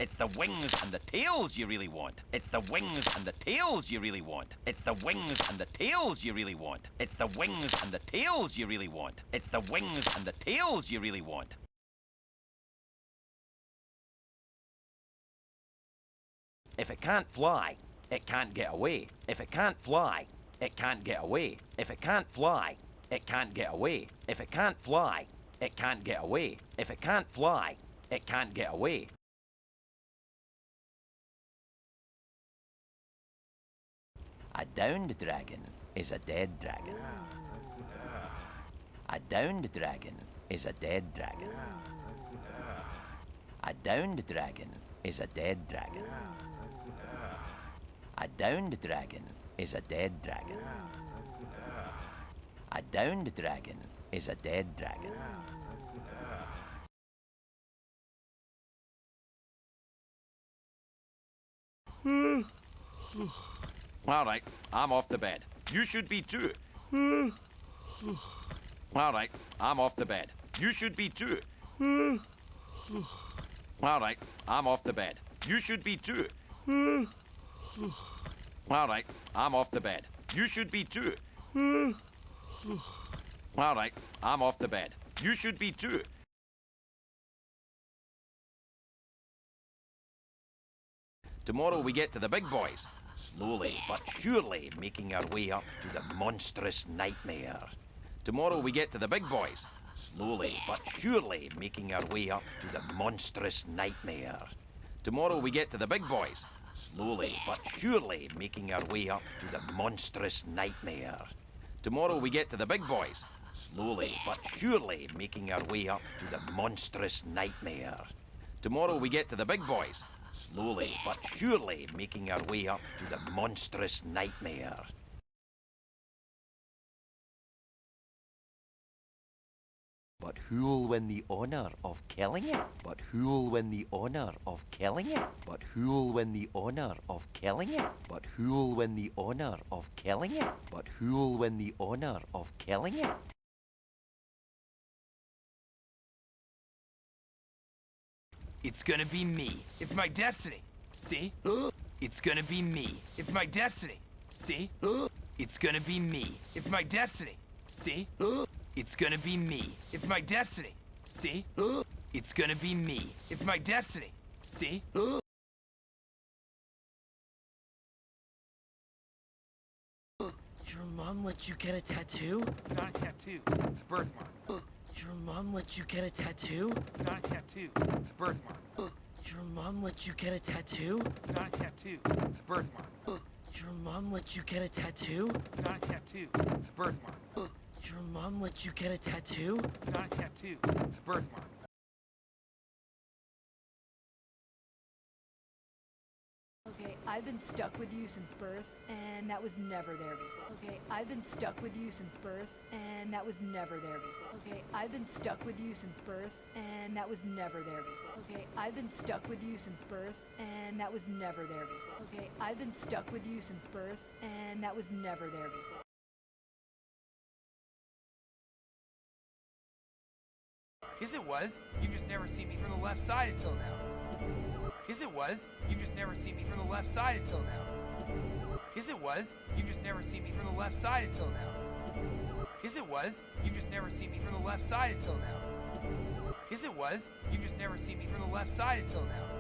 It's the wings and the tails you really want. It's the wings and the tails you really want. It's the wings and the tails you really want. It's the wings and the tails you really want. It's the wings and the tails you really want. If it can't fly, it can't get away. If it can't fly, it can't get away. If it can't fly, it can't get away. If it can't fly, it can't get away. If it can't fly, it can't get away. A downed dragon is a dead dragon. A downed dragon is a dead dragon. A downed dragon is a dead dragon. A downed dragon is a dead dragon. A downed dragon is a dead dragon. All right, I'm off to bed. You should be too. All right, I'm off to bed. You should be too. All right, I'm off to bed. You should be too. All right, I'm off to bed. You should be too. All right, I'm off to bed. You should be too. Tomorrow we get to the big boys, slowly but surely making our way up to the monstrous nightmare. Tomorrow we get to the big boys, slowly but surely making our way up to the monstrous nightmare. Tomorrow we get to the big boys, slowly but surely making our way up to the monstrous nightmare. Tomorrow we get to the big boys, slowly but surely making our way up to the monstrous nightmare. Tomorrow we get to the big boys, slowly but surely making our way up to the monstrous nightmare. But who'll win the honour of killing it? But who'll win the honour of killing it? But who'll win the honour of killing it? But who'll win the honour of killing it? But who'll win the honour of killing it? It's gonna be me. It's my destiny. See? It's gonna be me. It's my destiny. See? It's gonna be me. It's my destiny. See? It's gonna be me. It's my destiny. See? It's gonna be me. It's my destiny. See? Your mom let you get a tattoo? It's not a tattoo. It's a birthmark. Your mom let you get a tattoo? It's not a tattoo. It's a birthmark. Your mom let you get a tattoo? It's not a tattoo. It's a birthmark. Your mom let you get a tattoo? It's not a tattoo. It's a birthmark. Your mom let you get a tattoo? It's not a tattoo. It's a birthmark. Okay, I've been stuck with you since birth, and that was never there before. Okay, I've been stuck with you since birth, and that was never there before. Okay, I've been stuck with you since birth, and that was never there before. Okay, I've been stuck with you since birth, and that was never there before. Okay, I've been stuck with you since birth, and that was never there before. Yes, it was. You've just never seen me from the left side until now. Yes, it was. You've just never seen me from the left side until now. Yes, it was. You've just never seen me from the left side until now. Yes, it was. You've just never seen me from the left side until now. Yes, it was. You've just never seen me from the left side until now.